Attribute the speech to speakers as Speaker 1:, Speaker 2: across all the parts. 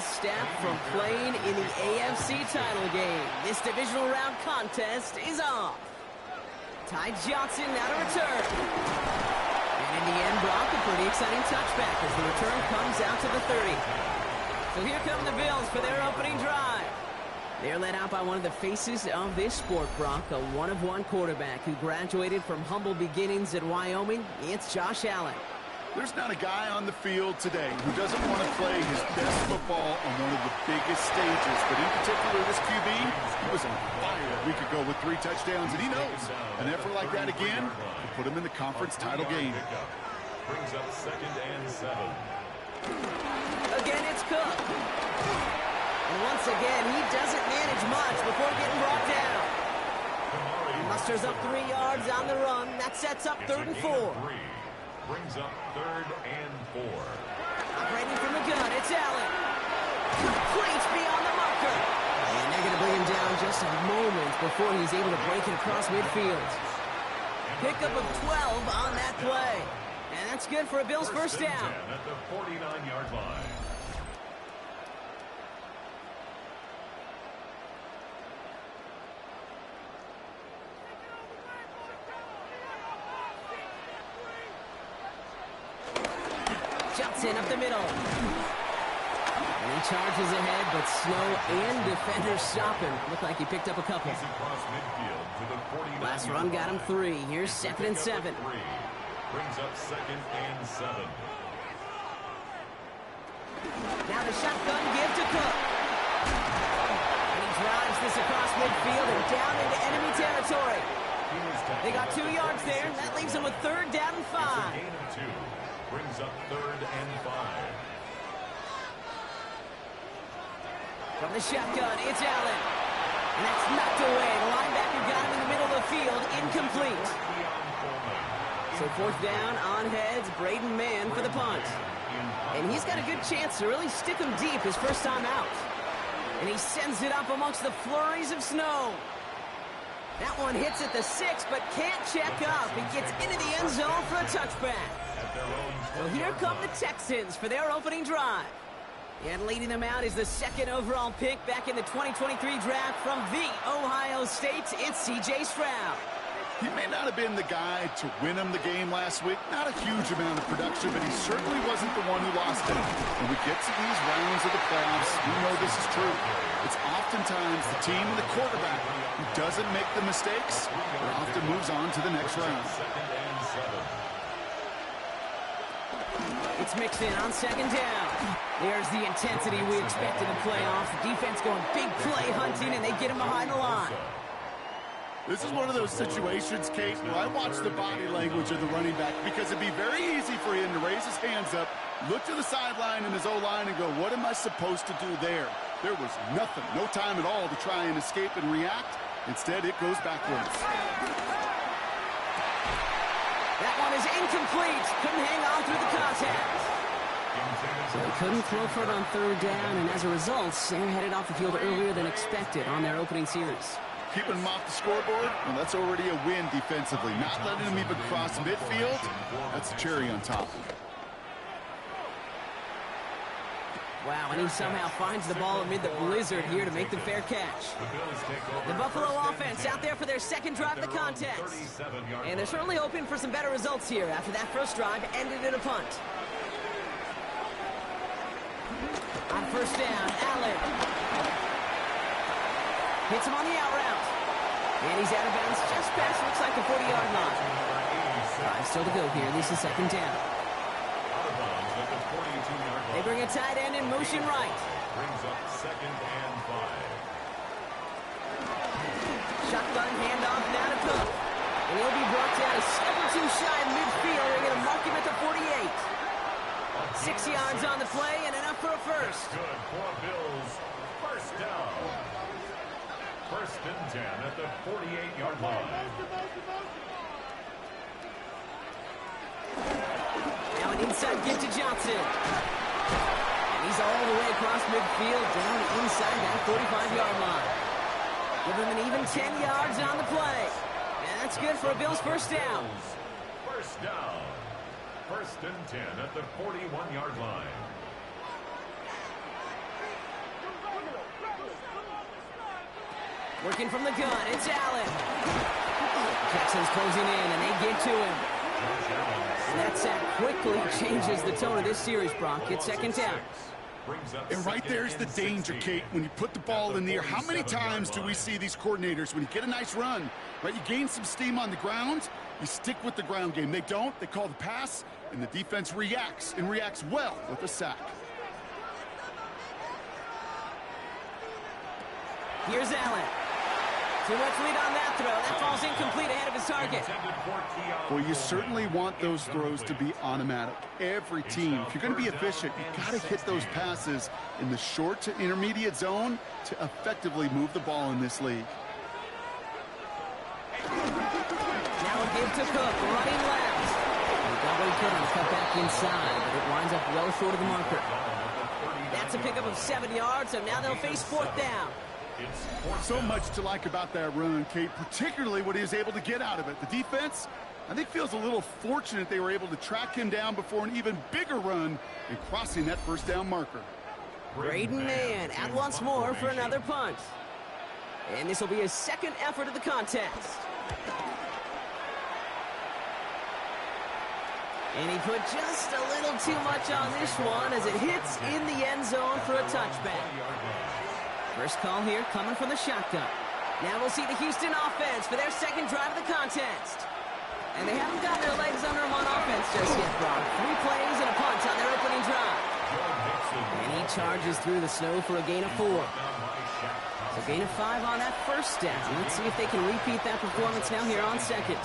Speaker 1: step from playing in the AFC title game. This divisional round contest is off. Ty Johnson now to return. And in the end, Brock, a pretty exciting touchback as the return comes out to the 30. So here come the Bills for their opening drive. They're led out by one of the faces of this sport, Brock, a one-of-one quarterback who graduated from humble beginnings at Wyoming. It's Josh Allen.
Speaker 2: There's not a guy on the field today who doesn't want to play his best football on one of the biggest stages. But in particular, this QB, he was on fire a week ago with 3 touchdowns, and he knows an effort like that again will put him in the conference title game.
Speaker 3: Brings up 2nd and 7.
Speaker 1: Again, it's Cook. And once again, he doesn't manage much before getting brought down. He musters up 3 yards on the run. That sets up 3rd and 4.
Speaker 3: Brings up 3rd and 4.
Speaker 1: Operating from the gun, it's Allen. Complete beyond the marker. And they're going to bring him down just a moment before he's able to break it across midfield. Pickup of 12 on that play. And that's good for a Bills first down.
Speaker 3: At the 49-yard line.
Speaker 1: Johnson up the middle. And he charges ahead, but Snow and defenders stop him. Looked like he picked up a couple.
Speaker 3: He's across midfield to the 49.
Speaker 1: Last run got him 3. Here's 2nd and 7.
Speaker 3: Brings up 2nd and 7.
Speaker 1: Now the shotgun give to Cook. And he drives this across midfield and down into enemy territory. They got 2 yards there. That leaves them with 3rd down and 5.
Speaker 3: It's a gain of 2. Brings up 3rd and 5.
Speaker 1: From the shotgun, it's Allen. And that's knocked away. The linebacker got him in the middle of the field. Incomplete. So 4th down on heads. Braden Mann for the punt. And he's got a good chance to really stick him deep his first time out. And he sends it up amongst the flurries of snow. That one hits at the 6, but can't check up. It gets into the end zone for a touchback. So here come the Texans for their opening drive. And leading them out is the 2nd overall pick back in the 2023 draft from the Ohio State. It's C.J. Stroud.
Speaker 2: He may not have been the guy to win him the game last week. Not a huge amount of production, but he certainly wasn't the one who lost it. When we get to these rounds of the playoffs, we know this is true. It's oftentimes the team and the quarterback who doesn't make the mistakes or often moves on to the next round.
Speaker 1: It's mixed in on 2nd down. There's the intensity we expect in the playoffs. The defense going big play hunting, and they get him behind the line.
Speaker 2: This is one of those situations, Kate, where I watch the body language of the running back because it'd be very easy for him to raise his hands up, look to the sideline in his O-line and go, what am I supposed to do there? There was nothing, no time at all to try and escape and react. Instead, it goes backwards.
Speaker 1: That one is incomplete. Couldn't hang on through the contact. So they couldn't throw for it on 3rd down, and as a result, they're headed off the field earlier than expected on their opening series.
Speaker 2: Keeping him off the scoreboard, well, that's already a win defensively. Not letting him even cross midfield, that's the cherry on top.
Speaker 1: Wow, and he somehow finds the ball amid the blizzard here to make the fair catch. The Buffalo offense out there for their 2nd drive of the contest. And they're certainly hoping for some better results here after that first drive ended in a punt. On 1st down, Allen hits him on the out route. And he's out of bounds just past, looks like the 40-yard line. 5 still to go here. This is 2nd down. They bring a tight end in motion right.
Speaker 3: Brings up 2nd and 5.
Speaker 1: Shotgun handoff now to Cook. And he'll be brought down a step or 2 shy of midfield. They're going to mark him at the 48. 6 yards on the play and enough for a first.
Speaker 3: Good for Bills. First down. 1st and 10 at the 48-yard line.
Speaker 1: Now an inside give to Johnson. And he's all the way across midfield down inside that 45-yard line. Give him an even 10 yards on the play. And that's good for a Bills first down.
Speaker 3: First down. 1st and 10 at the 41-yard line.
Speaker 1: Working from the gun, it's Allen. Texans closing in, and they get to him. And that sack quickly changes the tone of this series, Brock. It's second down.
Speaker 2: And right there's the danger, Kate. When you put the ball in the air, how many times do we see these coordinators, when you get a nice run, right, you gain some steam on the ground, you stick with the ground game. They don't. They call the pass, and the defense reacts, and reacts well with a sack.
Speaker 1: Here's Allen. Too much lead on that throw. That falls incomplete ahead of his target.
Speaker 2: Well, you certainly want those throws to be automatic. Every team, if you're going to be efficient, you've got to hit those passes in the short to intermediate zone to effectively move the ball in this league.
Speaker 1: Now a give to Cook, running left. He got what he could on the cut back inside, but it winds up well short of the marker. That's a pickup of 7 yards, so now they'll face fourth down.
Speaker 2: So much to like about that run, Kate, particularly what he was able to get out of it. The defense, I think, feels a little fortunate they were able to track him down before an even bigger run and crossing that first down marker.
Speaker 1: Braden Mann out once more for another punt. And this will be his second effort of the contest. And he put just a little too much on this one as it hits in the end zone for a touchback. First call here coming from the shotgun. Now we'll see the Houston offense for their second drive of the contest. And they haven't got their legs under them on offense just yet, Brock. 3 plays and a punt on their opening drive. And he charges through the snow for a gain of 4. So gain of 5 on that first down. Let's see if they can repeat that performance now here on second.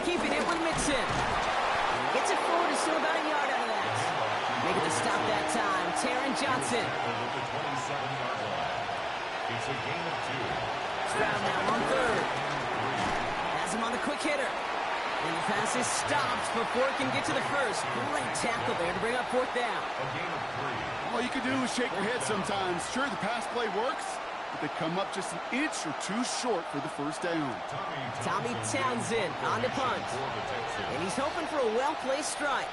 Speaker 1: Keeping it with Mixon. Gets it forward to still about a yard out of that. Making the stop that time, Taron Johnson.
Speaker 3: It's a gain of 2.
Speaker 1: Stroud now on third. Has him on the quick hitter. And the pass is stopped before it can get to the first. Great tackle there to bring up fourth down.
Speaker 3: A gain of 3.
Speaker 2: All you can do is shake your head sometimes. Sure, the pass play works, but they come up just an inch or 2 short for the first down.
Speaker 1: Tommy Townsend on the punt. And he's hoping for a well-placed strike.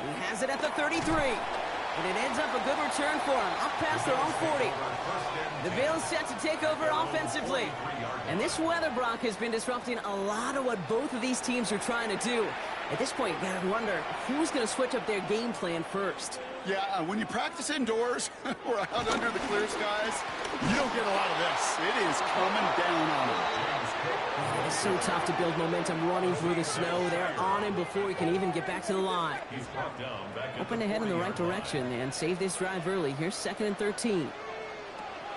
Speaker 1: He has it at the 33. And it ends up a good return for him. Up past their own 40. The Bills set to take over offensively. And this weather, Brock, has been disrupting a lot of what both of these teams are trying to do. At this point, you got to wonder who's going to switch up their game plan first.
Speaker 2: Yeah, when you practice indoors or out under the clear skies, you don't get a lot of this. It is coming down on them.
Speaker 1: It's so tough to build momentum running through the snow. They're on him before he can even get back to the line. Open ahead in the right direction and save this drive early. Here's 2nd and 13.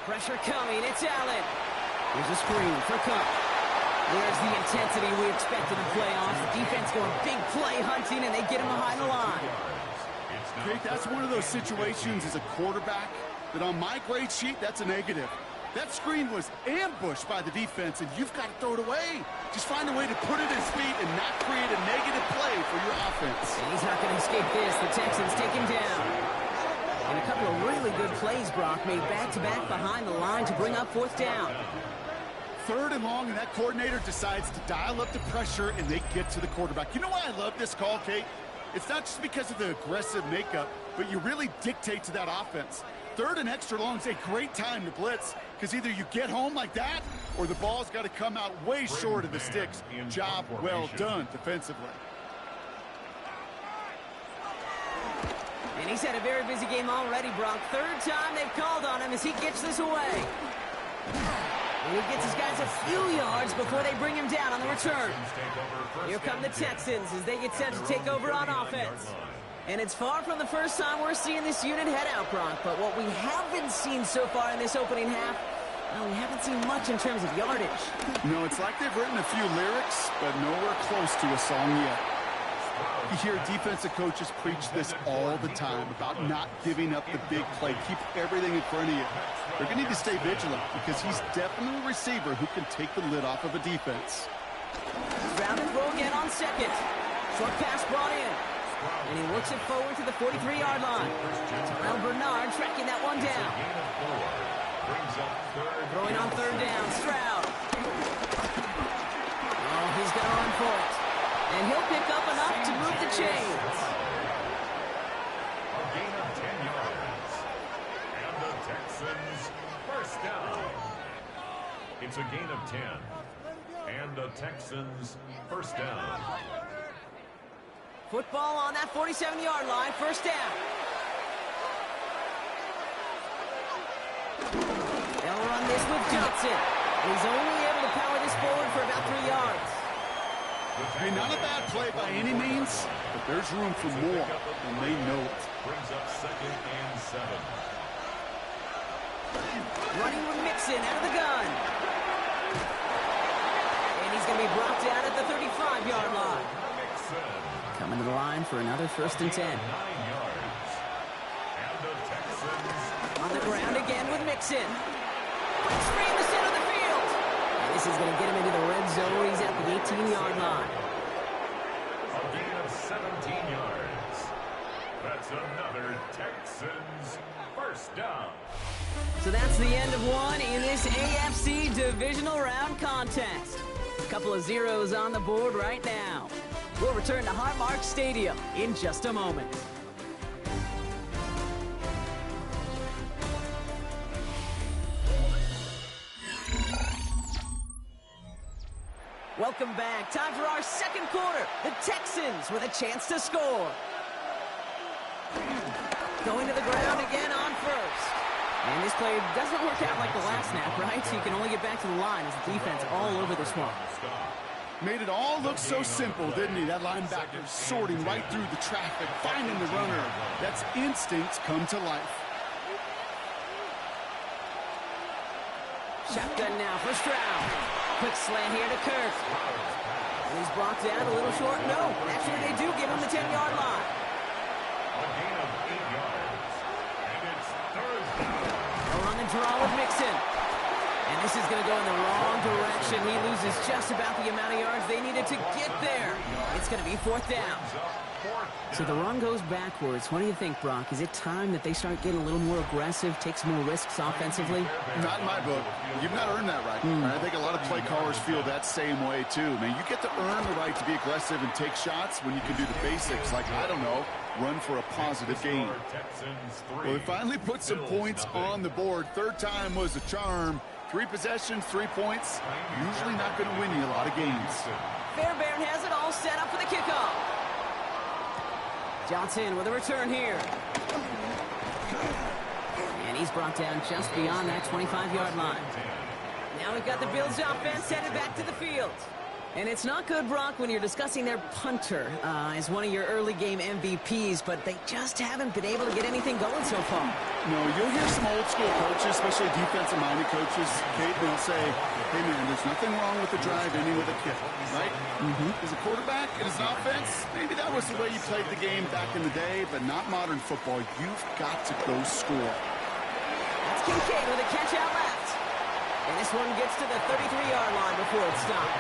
Speaker 1: Pressure coming. It's Allen. Here's a screen for Cook. There's the intensity we expected in playoffs. The defense going big play hunting, and they get him behind the line.
Speaker 2: Jake, that's one of those situations as a quarterback that on my grade sheet, that's a negative. That screen was ambushed by the defense, and you've got to throw it away. Just find a way to put it at his feet and not create a negative play for your offense.
Speaker 1: And he's not going to escape this. The Texans take him down. And a couple of really good plays, Brock, made back-to-back behind the line to bring up fourth down.
Speaker 2: 3rd and long, and that coordinator decides to dial up the pressure, and they get to the quarterback. You know why I love this call, Kate? It's not just because of the aggressive makeup, but you really dictate to that offense. 3rd and extra long is a great time to blitz because either you get home like that or the ball's got to come out way short of the sticks. Job well done defensively.
Speaker 1: And he's had a very busy game already, Brock. 3rd time they've called on him as he gets this away. And he gets his guys a few yards before they bring him down on the return. Here come the Texans as they get set to take over on offense. And it's far from the first time we're seeing this unit head out, Brock. But what we haven't seen so far in this opening half, well, we haven't seen much in terms of yardage.
Speaker 2: No, it's like they've written a few lyrics, but nowhere close to a song yet. You hear defensive coaches preach this all the time about not giving up the big play. Keep everything in front of you. They're going to need to stay vigilant because he's definitely a receiver who can take the lid off of a defense.
Speaker 1: Round and throw again on second. Short pass brought in. And he works it forward to the 43-yard line. Terrell Bernard tracking that one down. Throwing on 3rd down, Stroud. Oh, he's going to run for it. And he'll pick up enough to move the chains.
Speaker 3: It's a gain of 10. And the Texans first down.
Speaker 1: Football on that 47-yard line, first down. They'll run this with Johnson. He's only able to power this forward for about 3 yards.
Speaker 2: Hey, not a bad play by any means, but there's room for more, and they know it.
Speaker 3: Brings up 2nd and 7.
Speaker 1: Running with Mixon out of the gun. And he's going to be brought down at the 35-yard line. Coming to the line for another 1st and 10.
Speaker 3: 9 yards. And the Texans
Speaker 1: on the ground again with Mixon. Breaks free in the center of the field. And this is going to get him into the red zone. He's at the 18-yard line.
Speaker 3: A gain of 17 yards. That's another Texans first down.
Speaker 1: So that's the end of one in this AFC divisional round contest. A couple of zeros on the board right now. We'll return to Highmark Stadium in just a moment. Welcome back. Time for our second quarter. The Texans with a chance to score. Going to the ground again on first. And this play doesn't work out like the last snap, right? So you can only get back to the line as the defense all over this one.
Speaker 2: Made it all look so simple, didn't he? That linebacker sorting right through the traffic, finding the runner. That's instinct come to life.
Speaker 1: Shotgun now for Stroud. Quick slant here to Kirk. And he's brought down a little short. No, actually they do give him the 10-yard line.
Speaker 3: A gain of 8 yards. And it's 3rd down.
Speaker 1: They'll run the draw with Mixon. And this is going to go in the wrong direction. He loses just about the amount of yards they needed to get there. It's going to be 4th down. So the run goes backwards. What do you think, Brock? Is it time that they start getting a little more aggressive, take some more risks offensively?
Speaker 2: Not in my book. You've not earned that right. I think a lot of play callers feel that same way, too. Man, you get to earn the right to be aggressive and take shots when you can do the basics, like, I don't know, run for a positive gain. Well, they finally put some points on the board. 3rd time was a charm. 3 possessions, 3 points. Usually not going to win you a lot of games.
Speaker 1: Fairbairn has it all set up for the kickoff. Johnson with a return here. And he's brought down just beyond that 25-yard line. Now we've got the Bills offense headed back to the field. And it's not good, Brock, when you're discussing their punter as one of your early game MVPs, but they just haven't been able to get anything going so far.
Speaker 2: No, you'll hear some old school coaches, especially defensive-minded coaches, Kate, they'll say, hey, man, there's nothing wrong with the drive ending with a kick, right? As a quarterback and as an offense, maybe that was the way you played the game back in the day, but not modern football. You've got to go score.
Speaker 1: That's Kincaid with a catch out left. And this one gets to the 33-yard line before it's stopped.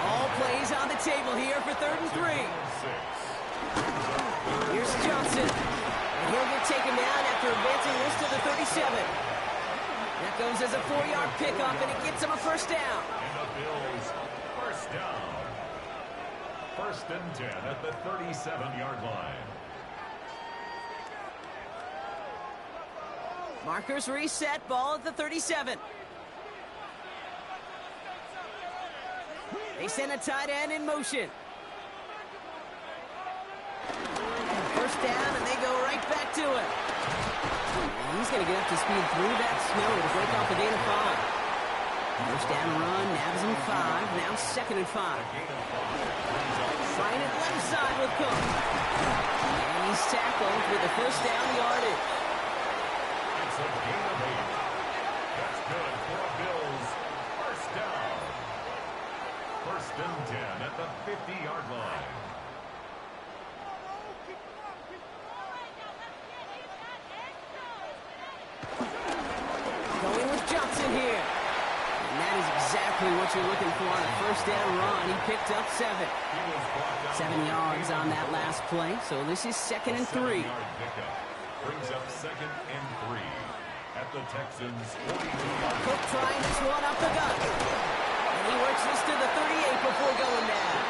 Speaker 1: All plays on the table here for 3rd and 3. Here's Johnson. And he'll get taken down after advancing this to the 37. That goes as a 4-yard pickup, and it gets him a 1st down.
Speaker 3: And the Bills first down. 1st and 10 at the 37-yard line.
Speaker 1: Markers reset, ball at the 37. They send a tight end in motion. 1st down, and they go right back to it. And he's going to get up to speed through that snow to break off a gain of 5. 1st down run, nabs him 5. Now 2nd and 5. Trying it left side with Cook. And he's tackled with the 1st down yardage.
Speaker 3: It's a gain of 8. That's good for a Bills first down. 1st and 10 at the 50-yard line.
Speaker 1: Going with Johnson here. And that is exactly what you're looking for on a 1st down run. He picked up 7. 7 yards on that last play. So this is 2nd and 3.
Speaker 3: Brings up 2nd and 3 at the Texans' 42-yard line.
Speaker 1: Cook trying this one up the gut. And he works this to the 38 before going down.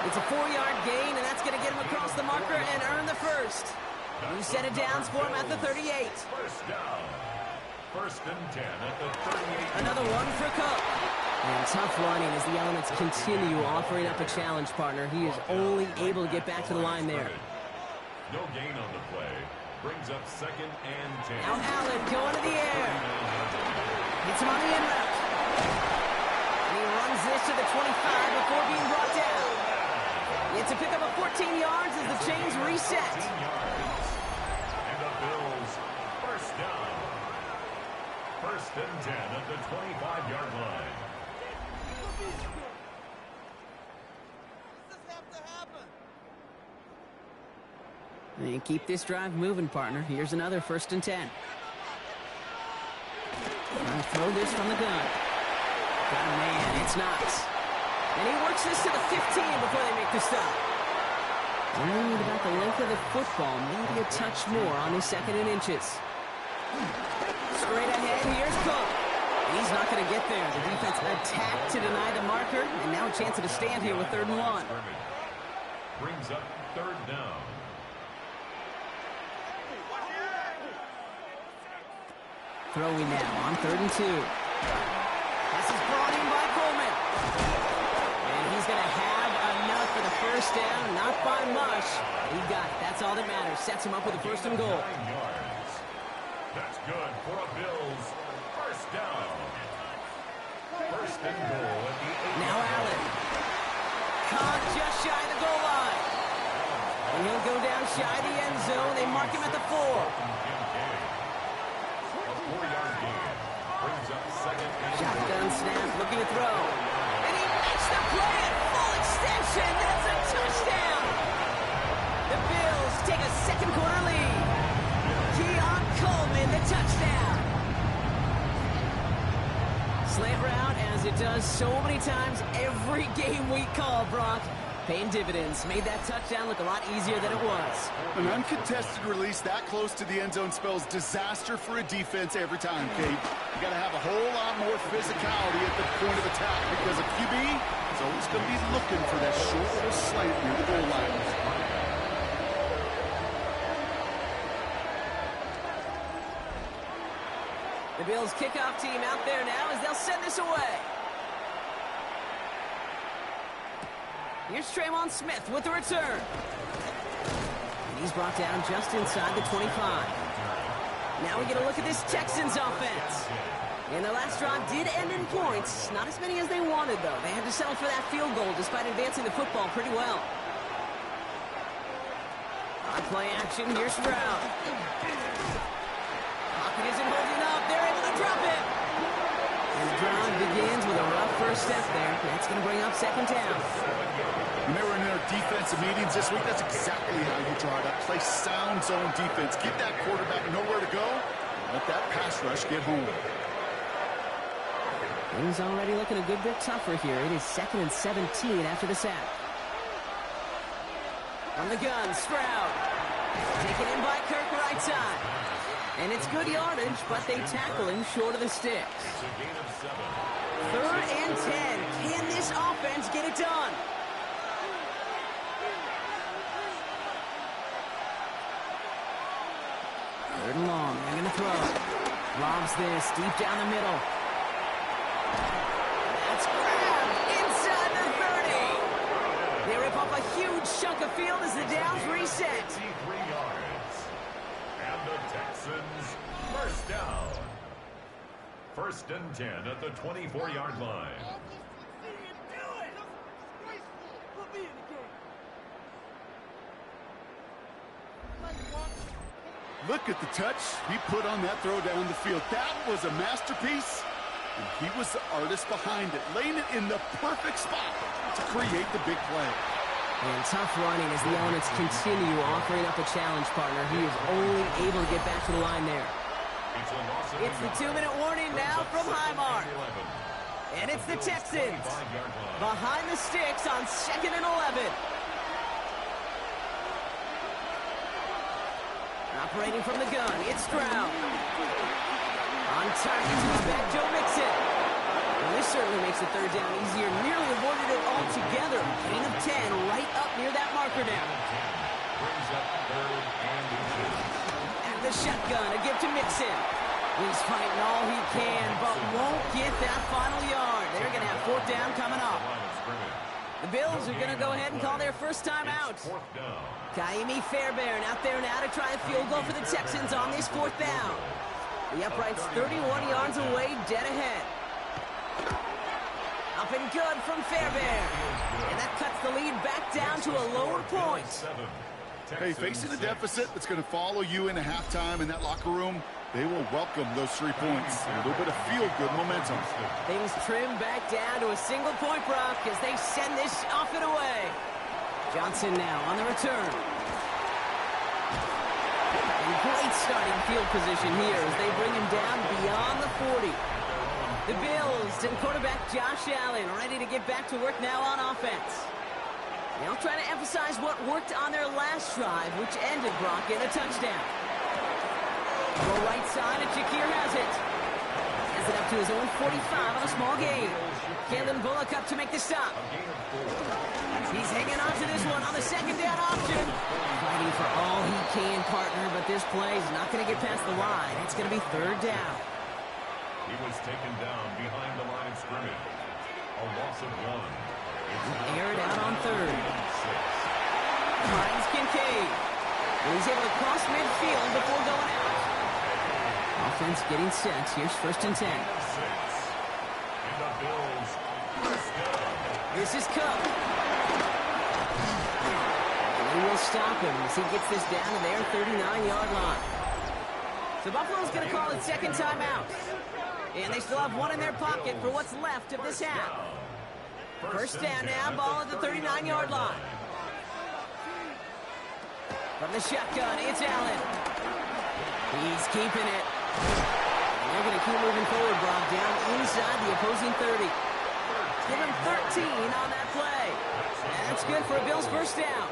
Speaker 1: It's a 4-yard gain, and that's going to get him across the marker and earn the 1st. New set of downs for him at the 38.
Speaker 3: First down. First and 10 at the 38.
Speaker 1: Another one for Cook. And tough running as the Elements continue offering up a challenge, partner. He is only able to get back to the line there.
Speaker 3: No gain on the play. Brings up second and 10.
Speaker 1: Now Allen going to the air. Hits him on the in route. And he runs this to the 25 before being brought down. It's a pickup of 14 yards as the chains reset.
Speaker 3: 14 yards. And the Bills first down. First and 10 at the 25-yard line.
Speaker 1: And keep this drive moving, partner. Here's another first and 10. Trying to throw this from the gun. Got a man. It's Knox. And he works this to the 15 before they make the stop. Worried about the length of the football. Maybe a touch more on his second and inches. Straight ahead, here's Cook. He's not going to get there. The defense attacked to deny the marker, and now a chance to stand here with 3rd and 1.
Speaker 3: Brings up 3rd down.
Speaker 1: Throwing now on 3rd and 2. This is brought in by Coleman. And he's going to have enough for the first down. Not by much. He got it. That's all that matters. Sets him up with a 1st and goal.
Speaker 3: 9 yards. That's good for a Bills first down. 1st and goal at the 8.
Speaker 1: Now Allen. Caught just shy of the goal line. And he'll go down shy of the end zone. They mark him at the 4. Shotgun snap, looking to throw. And he makes the play at full extension. That's a touchdown. The Bills take a second quarter lead. Keon Coleman, the touchdown. Slant route, as it does so many times every game we call, Brock. Paying dividends. Made that touchdown look a lot easier than it was.
Speaker 2: An uncontested release that close to the end zone spells disaster for a defense every time, Kate. You got to have a whole lot more physicality at the point of attack because a QB is always going to be looking for that short little slant near the goal line.
Speaker 1: The Bills kickoff team out there now as they'll send this away. Here's Traymon Smith with the return. And he's brought down just inside the 25. Now we get a look at this Texans offense. And their last drive did end in points. Not as many as they wanted, though. They had to settle for that field goal despite advancing the football pretty well. On play action, here's Stroud. Pocket isn't holding up. They're able to drop it. And the drive begins with a rough first step there. That's going to bring up 2nd down.
Speaker 2: When they were in their defensive meetings this week, that's exactly how you draw it up. Play sound zone defense. Get that quarterback nowhere to go. Let that pass rush get home.
Speaker 1: Things already looking a good bit tougher here. It is 2nd and 17 after the sack. On the gun, Stroud. Taken in by Kirk right side. And it's good yardage, but they tackle him short of the sticks. 3rd and 10. Can this offense get it done? Third and long. They're going to throw. Lobs this deep down the middle. That's grabbed inside the 30. They rip off a huge chunk of field as the downs reset.
Speaker 3: 53 yards. And the Texans first down. 1st and 10 at the 24-yard line.
Speaker 2: Look at the touch he put on that throw down the field. That was a masterpiece, and he was the artist behind it, laying it in the perfect spot to create the big play.
Speaker 1: And tough running as the Elements continue offering up a challenge, partner. He is only able to get back to the line there. It's the 2-minute warning now from Highmark. And it's the Texans behind the sticks on 2nd and 11. Operating from the gun, it's Stroud. On target to his back, Joe Mixon. Well, this certainly makes the 3rd down easier. Nearly avoided it altogether. Gain of 10 right up near that marker now.
Speaker 3: Brings up 3rd and 2.
Speaker 1: At the shotgun, a give to Mixon. He's fighting all he can, but won't get that final yard. They're going to have fourth down coming up. The Bills are going to go ahead and call their first time out. Kaimi Fairbairn out there now to try a field goal for the Texans on this fourth down. The upright's 31 yards away, dead ahead. Up and good from Fairbairn. And that cuts the lead back down to a lower point.
Speaker 2: Hey, facing a deficit that's going to follow you into halftime in that locker room, they will welcome those 3 points. A little bit of feel-good momentum.
Speaker 1: Things trim back down to a single point, Brock, as they send this off and away. Johnson now on the return. And great starting field position here as they bring him down beyond the 40. The Bills and quarterback Josh Allen ready to get back to work now on offense. Now trying to emphasize what worked on their last drive, which ended, Brock, in a touchdown. Go right side, and Shakir has it. Has it up to his own 45 on a small gain. Kalen Bullock up to make the stop. He's hanging on to this one on the second down option. Fighting for all he can, partner, but this play is not going to get past the line. It's going to be third down.
Speaker 3: He was taken down behind the line of scrimmage. A loss of 1.
Speaker 1: Aired out on third. Finds Kincaid. And he's able to cross midfield before going out. Offense getting set. Here's first and 10. This is Cup. And he will stop him as he gets this down to their 39-yard line. So Buffalo's going to call it second timeout. And they still have one in their pocket for what's left of this half. First down now, ball at the 39-yard line. From the shotgun, it's Allen. He's keeping it. And they're going to keep moving forward, Brock, down inside the opposing 30. Give him 13 on that play. And that's good for a Bills first down.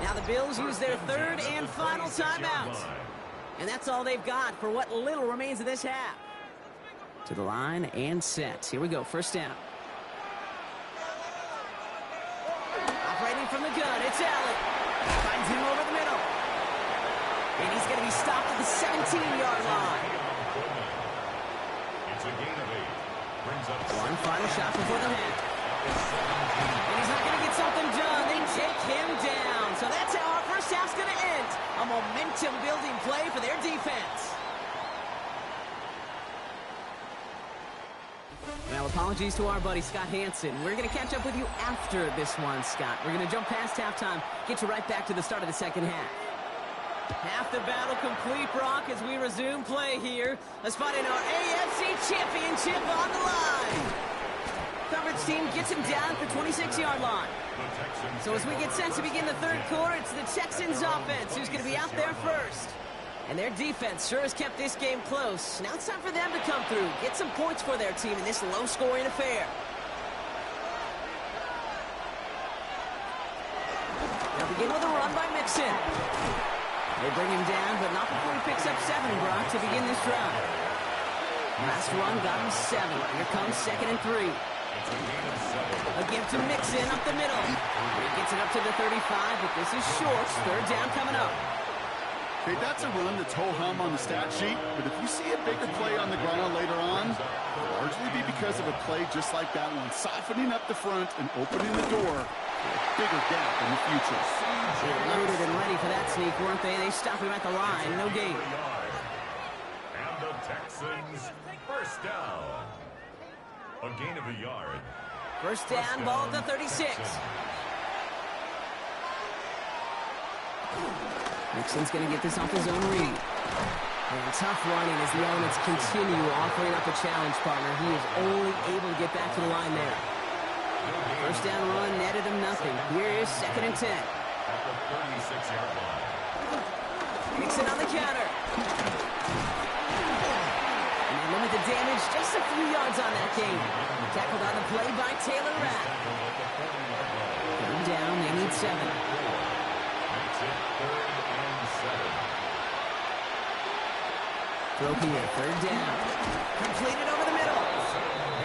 Speaker 1: Now the Bills use their third and final timeout. And that's all they've got for what little remains of this half. To the line and set. Here we go, first down. Operating from the gun, it's Allen. Finds him over the middle. And he's going to be stopped at the 17-yard line.
Speaker 3: It's a gain of 8. Brings up
Speaker 1: one final shot before the half. And he's not going to get something done. They take him down. So that's how our first half's going to end. A momentum-building play for their defense. Well, apologies to our buddy Scott Hansen. We're going to catch up with you after this one, Scott. We're going to jump past halftime, get you right back to the start of the second half. Half the battle complete, Brock, as we resume play here. Let's find in our AFC Championship on the line. Coverage team gets him down at the 26-yard line. So as we get set to begin the third quarter, it's the Texans offense who's going to be out there first. And their defense sure has kept this game close. Now it's time for them to come through, get some points for their team in this low-scoring affair. Now begin with a run by Mixon. They bring him down, but not before he picks up 7, Brock, to begin this drive. Last run got him 7. Here comes 2nd and 3. A give to Mixon up the middle. He gets it up to the 35, but this is short. Third down coming up.
Speaker 2: Okay, that's a run that's ho-hum on the stat sheet, but if you see a bigger play on the ground later on, it'll largely be because of a play just like that one, softening up the front and opening the door for a bigger gap in the future.
Speaker 1: They were loaded and ready for that sneak, weren't they? They stopped him at the line. No gain.
Speaker 3: And the Texans first down. A gain of a yard.
Speaker 1: First down, ball at the 36. Mixon's going to get this off his own read. And tough running as the elements continue offering up a challenge, partner. He is only able to get back to the line there. First down run netted him nothing. Here is 2nd and 10.
Speaker 3: At the 36-yard line.
Speaker 1: Mixon on the counter. And they limit the damage just a few yards on that game. Tackled on the play by Taylor Rapp. Third down, they need 7. Throw here, third down. Completed over the middle.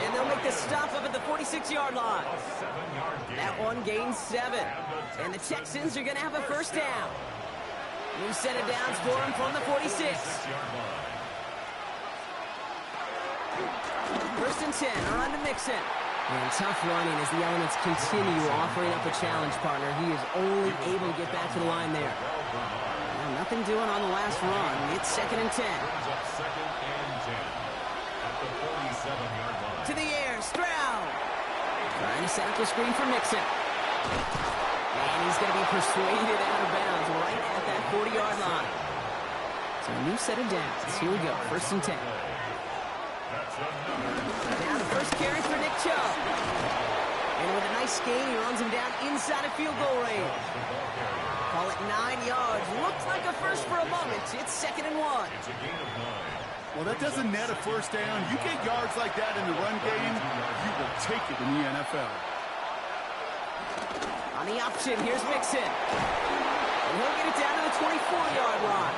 Speaker 1: And they'll make the stop up at the 46-yard line. That one gains 7. And the Texans are going to have a first down. New set of downs for him from the 46. first and 10. Run to Mixon. And tough running as the elements continue offering up a challenge, partner. He is only able to get back to the line there. Well, nothing doing on the last run. It's second and 10.
Speaker 3: Second and 10 at the 47-yard line.
Speaker 1: To the air, Stroud. Trying to set up the screen for Mixon. And he's going to be persuaded out of bounds right at that 40-yard line. So a new set of downs. Here we go, first and 10. Now the first carry for Nick Chubb. And with a nice gain, he runs him down inside of field goal range. Call it 9 yards. Looks like a first for a moment. It's second and 1.
Speaker 3: It's a gain of 9.
Speaker 2: Well, that doesn't net a first down. You get yards like that in the run game, you will take it in the NFL.
Speaker 1: On the option, here's Mixon. And he'll get it down to the 24-yard line.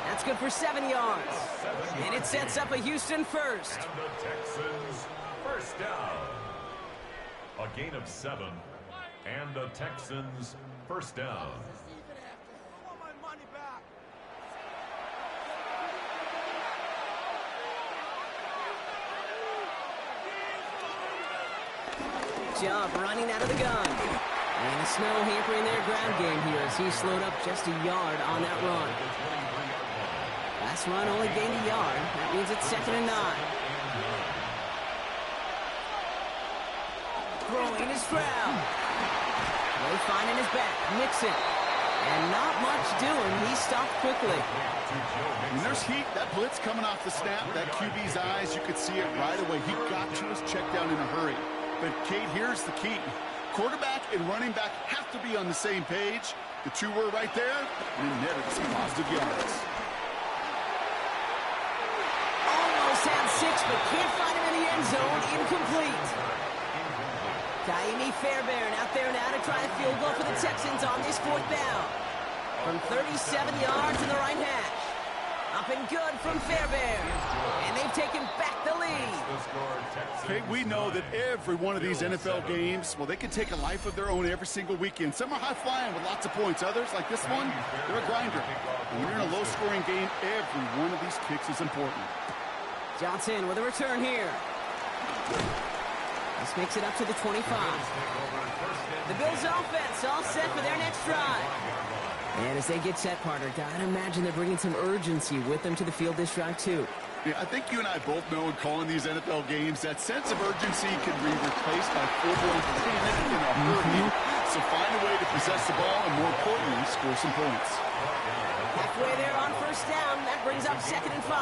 Speaker 1: That's good for 7 yards. And it sets up a Houston first.
Speaker 3: And the Texans first down. A gain of 7. And the Texans first down.
Speaker 1: Chubb running out of the gun. And the snow hampering their ground game here as he slowed up just a yard on that run. Last run only gained a yard. That means it's second and 9. Throwing is Stroud. No finding his back. Mixon. And not much doing. He stopped quickly.
Speaker 2: When there's heat, that blitz coming off the snap, that QB's eyes, you could see it right away. He got to his check down in a hurry. But, Kate, here's the key. Quarterback and running back have to be on the same page. The two were right there, and it netted some positive yards.
Speaker 1: Almost had 6, but can't find him in the end zone. Incomplete. Kaimi Fairbairn out there now to try a field goal for the Texans on this fourth down. From 37 yards in the right hash. Up and good from Fairbairn. And they've taken back the lead.
Speaker 2: Kate, we know that every one of these NFL games, well, they can take a life of their own every single weekend. Some are high-flying with lots of points. Others, like this one, they're a grinder. When you're in a low-scoring game, every one of these kicks is important.
Speaker 1: Johnson with a return here. This makes it up to the 25. The Bills offense all set for their next drive. And as they get set, partner, gotta imagine they're bringing some urgency with them to the field this drive, too.
Speaker 2: Yeah, I think you and I both know in calling these NFL games that sense of urgency can be replaced by full-blown panic in a hurry. So find a way to possess the ball and, more importantly, score some points.
Speaker 1: Halfway there on first down. That brings up second and 5.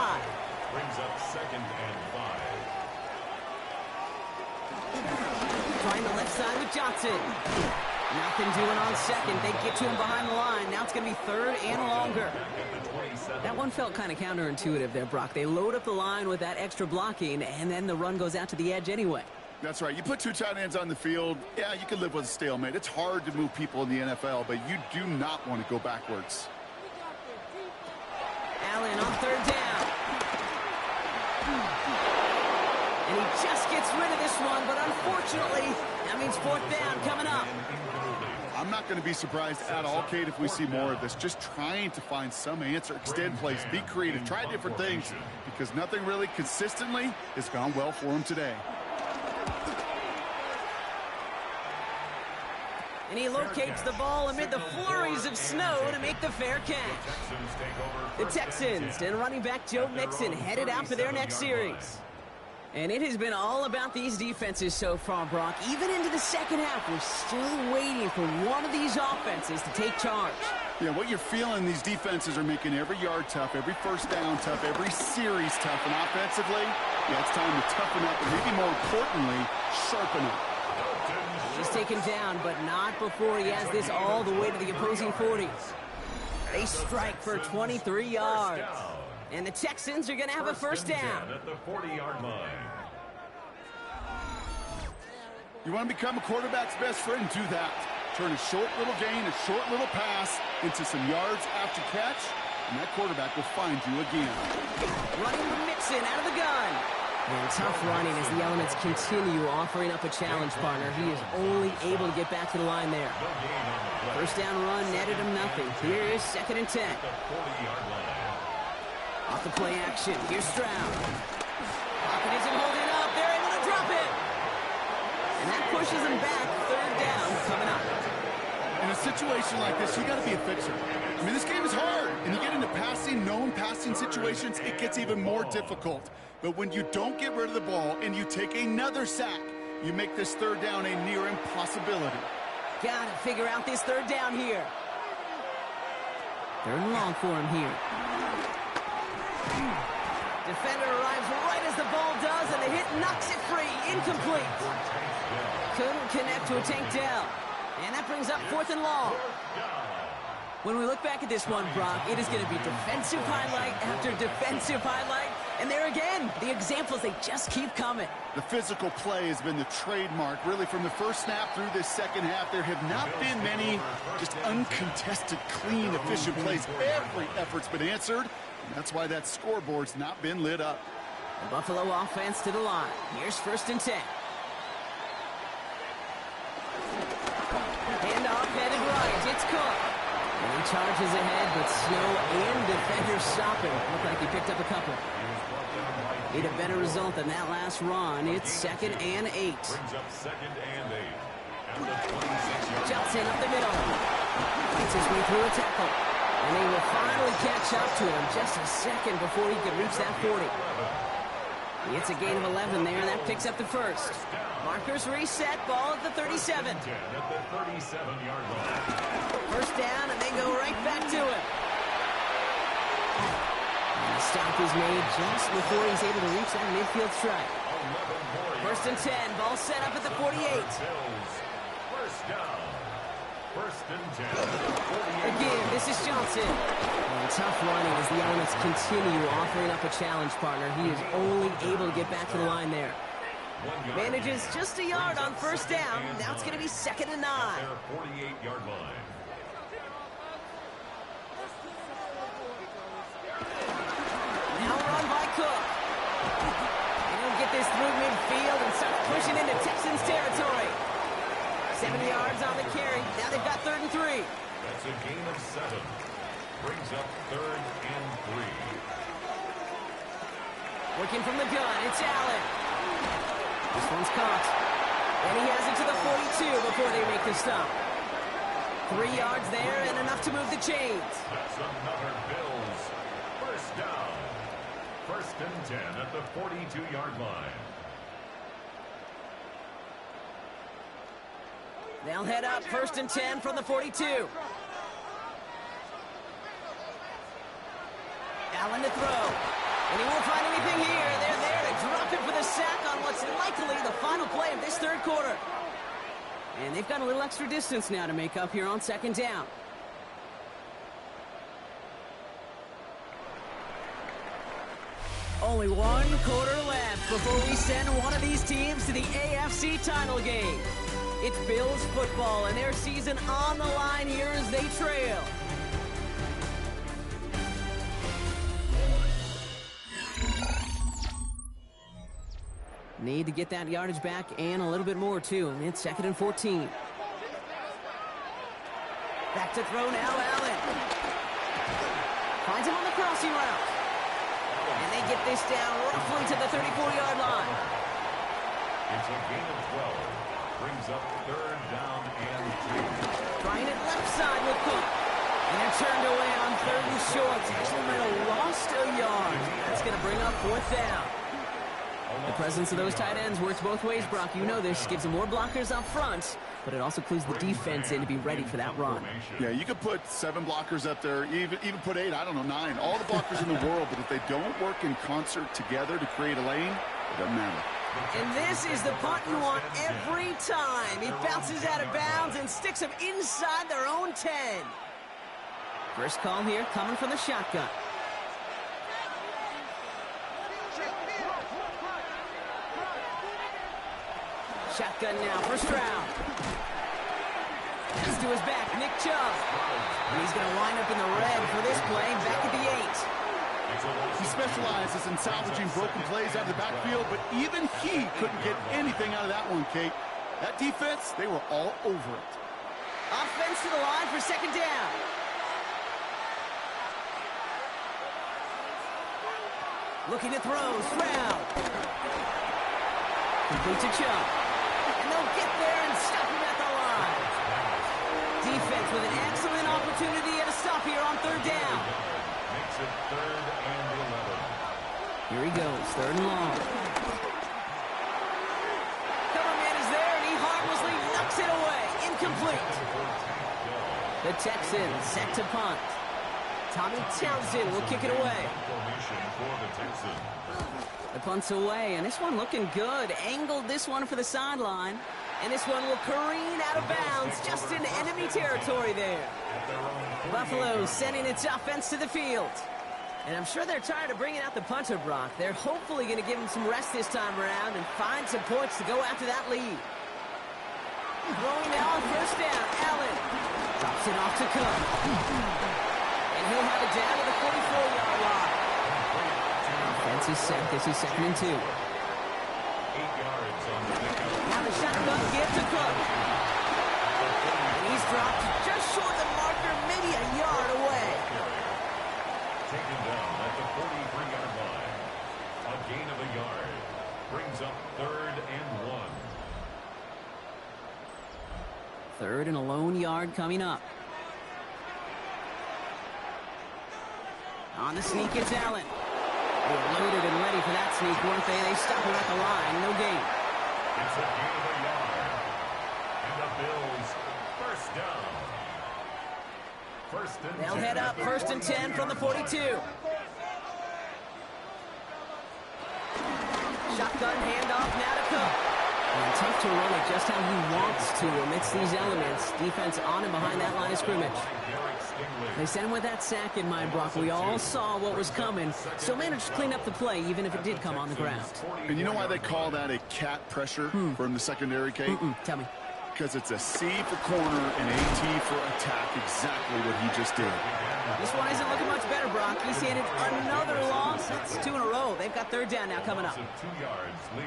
Speaker 3: Brings up second and 5.
Speaker 1: Trying the left side with Johnson. Nothing doing on second. They get to him behind the line. Now it's going to be third and longer. That one felt kind of counterintuitive there, Brock. They load up the line with that extra blocking, and then the run goes out to the edge anyway.
Speaker 2: That's right. You put two tight ends on the field, yeah, you can live with a stalemate. It's hard to move people in the NFL, but you do not want to go backwards.
Speaker 1: Allen on third down. And he just gets rid of this one, but unfortunately, that means fourth down coming up.
Speaker 2: I'm not going to be surprised at all, Kate, if we see more of this. Just trying to find some answer, extend plays, be creative, try different things, because nothing really consistently has gone well for him today.
Speaker 1: And he locates the ball amid the flurries of snow to make the fair catch. The Texans and running back Joe Mixon headed out for their next series. And it has been all about these defenses so far, Brock. Even into the second half, we're still waiting for one of these offenses to take charge.
Speaker 2: Yeah, what you're feeling, these defenses are making every yard tough, every first down tough, every series tough. And offensively, yeah, it's time to toughen up, and maybe more importantly, sharpen up.
Speaker 1: He's taken down, but not before he has this all the way to the opposing 40s. They strike for 23 yards. And the Texans are going to have a first down.
Speaker 3: At the 40-yard line.
Speaker 2: You want to become a quarterback's best friend? Do that. Turn a short little gain, a short little pass into some yards after catch, and that quarterback will find you again.
Speaker 1: Running with Mixon out of the gun. And tough running as the elements continue offering up a challenge, partner. He is only able to get back to the line there. First down run netted him nothing. Here is second and 10. Off the play action. Here's Stroud. Pocket isn't holding up. And that pushes them back. Third down coming up.
Speaker 2: In a situation like this, you got to be a fixer. I mean, this game is hard, and you get into known passing situations, it gets even more difficult. But when you don't get rid of the ball and you take another sack, you make this third down a near impossibility.
Speaker 1: Got to figure out this third down here. Third and long for him here. Defender arrives right as the ball does, and the hit knocks it free. Incomplete. Couldn't connect to a tank down. And that brings up fourth and long. When we look back at this one, Brock, it is going to be defensive highlight after defensive highlight. And there again, the examples, they just keep coming.
Speaker 2: The physical play has been the trademark. Really, from the first snap through this second half, there have not been many just uncontested, clean, efficient plays. Every effort's been answered, and that's why that scoreboard's not been lit up.
Speaker 1: The Buffalo offense to the line. Here's first and 10. Handoff headed right. It's caught. And he charges ahead, but Snow and defenders stop him. Looked like he picked up a couple. Need a better result than that last run. It's second and 8.
Speaker 3: Brings up second and 8. At the 26-yard.
Speaker 1: Johnson up the middle. Fights his way through a tackle. And they will finally catch up to him just a second before he could reach that 40. It's a gain of 11 there, and that picks up the first. Markers reset, ball at the 37.
Speaker 3: At the 37-yard line.
Speaker 1: First down, and they go right back to him. And the stop is made just before he's able to reach that midfield strike. First and 10, ball set up at the 48.
Speaker 3: First down. First and 10.
Speaker 1: Again, this is Johnson. And tough running as the elements continue offering up a challenge partner. He is only able to get back to the line there. Manages just a yard on first down. Now it's going to be second and 9.
Speaker 3: Their 48-yard line.
Speaker 1: Now run by Cook. And he'll get this through midfield and start pushing into Texans territory. 7 yards on the carry. Now they've got third and 3.
Speaker 3: That's a gain of 7. Brings up third and 3.
Speaker 1: Working from the gun, it's Allen. This one's caught. And he has it to the 42 before they make the stop. 3 yards there and enough to move the chains.
Speaker 3: That's another Bills. First down. First and 10 at the 42-yard line.
Speaker 1: They'll head up first and 10 from the 42. Allen to throw. And he won't find anything here. They're there to drop it for the sack on what's likely the final play of this third quarter. And they've got a little extra distance now to make up here on second down. Only 1 quarter left before we send one of these teams to the AFC title game. It's Bills football and their season on the line here as they trail. Need to get that yardage back and a little bit more, too. And it's second and 14. Back to throw now, Allen. Finds him on the crossing route. And they get this down roughly to the 34-yard line.
Speaker 3: It's a gain of 12. Brings up third down and 2.
Speaker 1: Trying it left side with Cook. And they're turned away on third and short. Actually might have lost a yard. That's going to bring up fourth down. The presence of those tight ends works both ways, Brock. You know this. Gives them more blockers up front, but it also clues the defense in to be ready for that run.
Speaker 2: Yeah, you could put 7 blockers up there, even put 8, I don't know, 9. All the blockers in the world, but if they don't work in concert together to create a lane, it doesn't matter.
Speaker 1: And this is the punt you want every time. It bounces out of bounds and sticks them inside their own 10. First call here coming from the shotgun. Shotgun now, first round. Pass to his back, Nick Chubb. And he's going to line up in the red for this play, back at the 8.
Speaker 2: He specializes in salvaging broken plays out of the backfield, but even he couldn't get anything out of that one, Kate. That defense, they were all over it.
Speaker 1: Offense to the line for second down. Looking to throw, Stroud. Complete to Chubb. And they'll get there and stop him at the line. Defense with an excellent opportunity at a stop here on third down.
Speaker 3: Makes it 3rd and 11.
Speaker 1: Here he goes, 3rd and long. Cover man is there, and he harmlessly knocks it away. Incomplete. The Texans set to punt. Tommy Townsend will kick it away.
Speaker 3: Formation for the Texans.
Speaker 1: The punt's away, and this one looking good. Angled this one for the sideline. And this one will careen out of bounds just into enemy territory there. Buffalo sending its offense to the field. And I'm sure they're tired of bringing out the punter, Brock. They're hopefully going to give him some rest this time around and find some points to go after that lead. Throwing now on 1st down. Allen drops it off to Cook. And he'll have it down to the 44-yard line. Offense is set. This is 2nd and 2.
Speaker 3: 8 yards on the pickup.
Speaker 1: Now the shotgun give to Cook. And he's dropped just short of the marker, maybe a yard away.
Speaker 3: Taken down at the 43-yard line. A gain of a yard. Brings up 3rd and 1.
Speaker 1: 3rd and a lone yard coming up. On the sneak, it's Allen. They were loaded and ready for that sneak, weren't they? They stop him at the line. No gain.
Speaker 3: It's a gain of a yard. And the Bills, 1st down. 1st and 10.
Speaker 1: They'll head up 1st and 10 from the 42. Shotgun handoff now to Cook. And tough to run it just how he wants to amidst these elements. Defense on and behind that line of scrimmage. They sent him with that sack in mind, Brock. We all saw what was coming, so managed to clean up the play, even if it did come on the ground.
Speaker 2: And you know why they call that a cat pressure from the secondary, Kate?
Speaker 1: Tell me.
Speaker 2: Because it's a C for corner and a T for attack, exactly what he just did.
Speaker 1: This one isn't looking much better, Brock. He's handed another loss. That's 2 in a row. They've got 3rd down now coming up.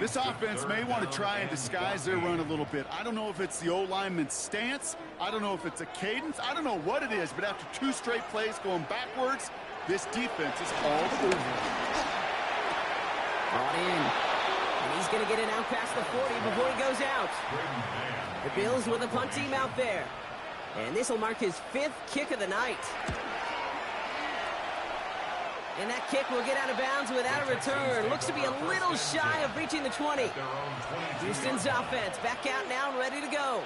Speaker 2: This offense may want to try and disguise their run a little bit. I don't know if it's the O-lineman's stance. I don't know if it's a cadence. I don't know what it is, but after 2 straight plays going backwards, this defense is all over.
Speaker 1: Brought in. And he's going to get it out past the 40 before he goes out. The Bills with a punt team out there. And this will mark his 5th kick of the night. And that kick will get out of bounds without a return. Looks to be a little shy of reaching the 20. Houston's offense back out now and ready to go.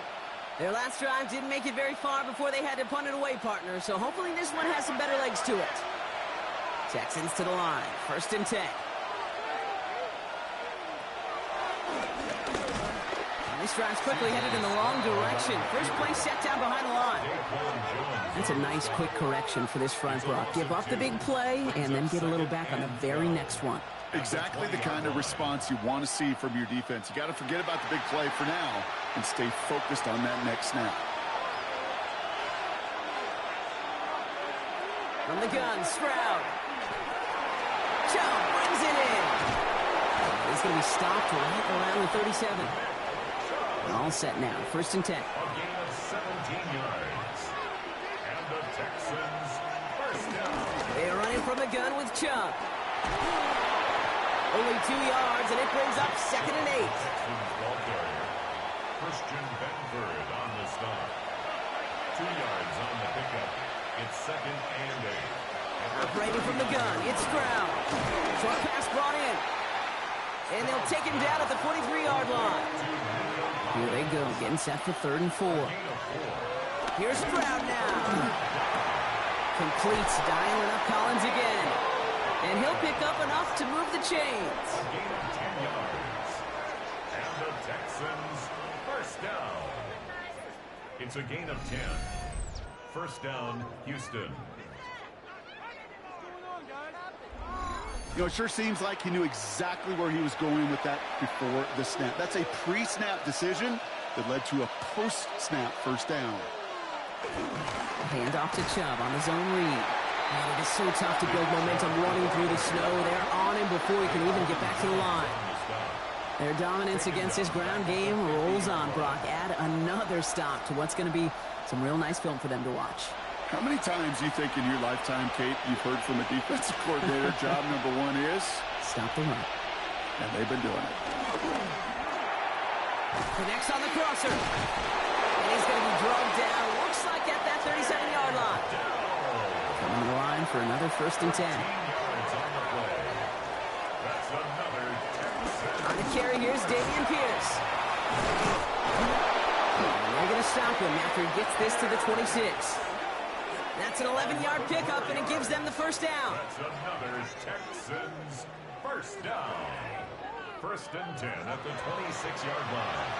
Speaker 1: Their last drive didn't make it very far before they had to punt it away, partner. So hopefully this one has some better legs to it. Texans to the line. 1st and 10. This drive's quickly headed in the wrong direction. First play set down behind the line. That's a nice quick correction for this front, Brock. Give up the big play and then get a little back on the very next one.
Speaker 2: Exactly the kind of response you want to see from your defense. You got to forget about the big play for now and stay focused on that next snap.
Speaker 1: From the gun, Stroud. Chubb brings it in. He's going to be stopped right around the 37. All set now. 1st and 10.
Speaker 3: A gain of 17 yards. And the Texans, 1st down.
Speaker 1: They are running from the gun with Chubb. Only 2 yards, and it brings up 2nd and 8.
Speaker 3: Texans ball carrier, Christian Benford on the stop. 2 yards on the pickup. It's 2nd and 8.
Speaker 1: Operating from the gun, it's Stroud. Short pass brought in. And they'll take him down at the 43-yard line. Here they go, getting set for 3rd and 4. Here's Stroud now. Completes, dialing up Collins again. And he'll pick up enough to move the chains.
Speaker 3: A gain of 10 yards. And the Texans, 1st down. It's a gain of 10. 1st down, Houston.
Speaker 2: You know, it sure seems like he knew exactly where he was going with that before the snap. That's a pre-snap decision that led to a post-snap 1st down.
Speaker 1: Hand off to Chubb on the zone read. And it is so tough to build momentum running through the snow. They're on him before he can even get back to the line. Their dominance against this ground game rolls on, Brock. Add another stop to what's going to be some real nice film for them to watch.
Speaker 2: How many times do you think in your lifetime, Kate, you've heard from a defensive coordinator, job number 1 is?
Speaker 1: Stop the run.
Speaker 2: And they've been doing it.
Speaker 1: Connects on the crosser. And he's going to be dragged down. Looks like at that 37-yard line. Coming to the line for another 1st and 10. On the carry, here's Dameon Pierce. And they're going to stop him after he gets this to the 26. That's an 11-yard pickup, and it gives them the 1st down.
Speaker 3: That's another Texans 1st down. 1st and 10 at the 26-yard line.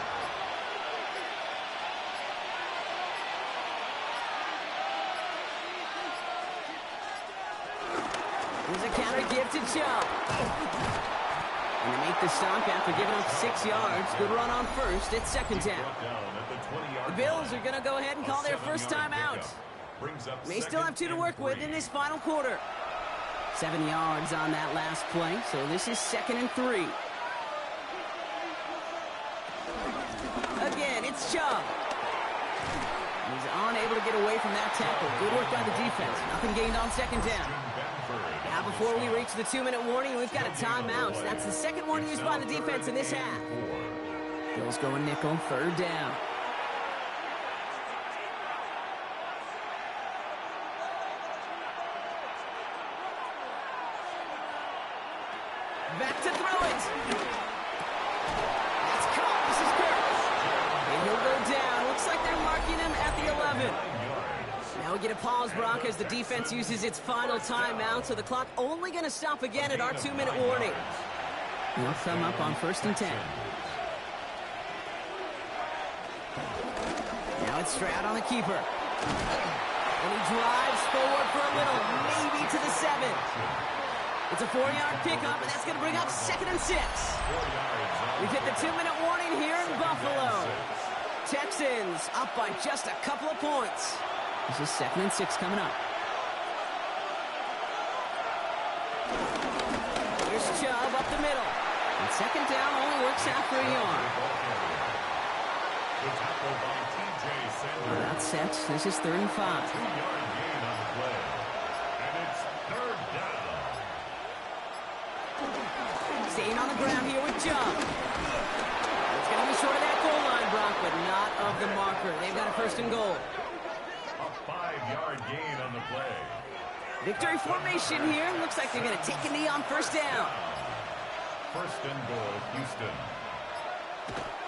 Speaker 1: Here's a counter give to Chubb. And they make the stop after giving up 6 yards. Good run on 1st. It's 2nd down. The Bills are going to go ahead and call their 1st time out. May still have 2 to work with in this final quarter. 7 yards on that last play, so this is 2nd and 3. Again, it's Chubb. He's unable to get away from that tackle. Good work by the defense. Nothing gained on 2nd down. Now, before we reach the 2-minute warning, we've got a timeout. That's the 2nd one used by the defense in this half. Bills going nickel, 3rd down. Back to throw it. That's caught. This is Kirk. And he'll go down. Looks like they're marking him at the 11. Now we get a pause, Brock, as the defense uses its final timeout, so the clock only going to stop again at our 2-minute warning. They'll come up on 1st and 10. Now it's Stroud on the keeper. And he drives forward for a little, maybe to the 7. It's a 4-yard pickup, and that's going to bring up 2nd and 6. We get the 2-minute warning here in Buffalo. Texans up by just a couple of points. This is 2nd and 6 coming up. Here's Chubb up the middle. And 2nd down only works out for a yard. Well, that's set. This is 3rd and 5.
Speaker 3: 2-yard gain on the play. And it's 3rd down.
Speaker 1: Staying on the ground here with Chubb. It's going to be short of that goal line, Brock, but not of the marker. They've got a 1st and goal.
Speaker 3: A 5-yard gain on the play.
Speaker 1: Victory formation here. Looks like they're going to take a knee on 1st down.
Speaker 3: 1st and goal, Houston.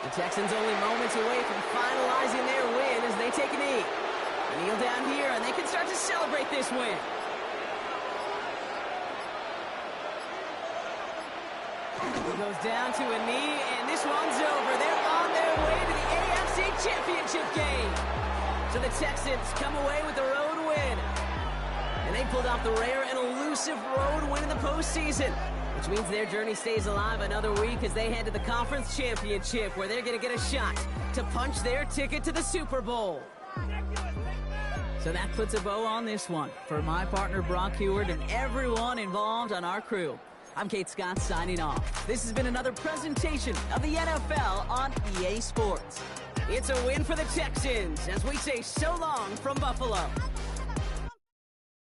Speaker 1: The Texans only moments away from finalizing their win as they take a knee. They kneel down here, and they can start to celebrate this win. He goes down to a knee, and this one's over. They're on their way to the AFC Championship game. So the Texans come away with the road win. And they pulled off the rare and elusive road win in the postseason, which means their journey stays alive another week as they head to the Conference Championship, where they're going to get a shot to punch their ticket to the Super Bowl. So that puts a bow on this one. For my partner, Brock Heward, and everyone involved on our crew, I'm Kate Scott signing off. This has been another presentation of the NFL on EA Sports. It's a win for the Texans as we say so long from Buffalo.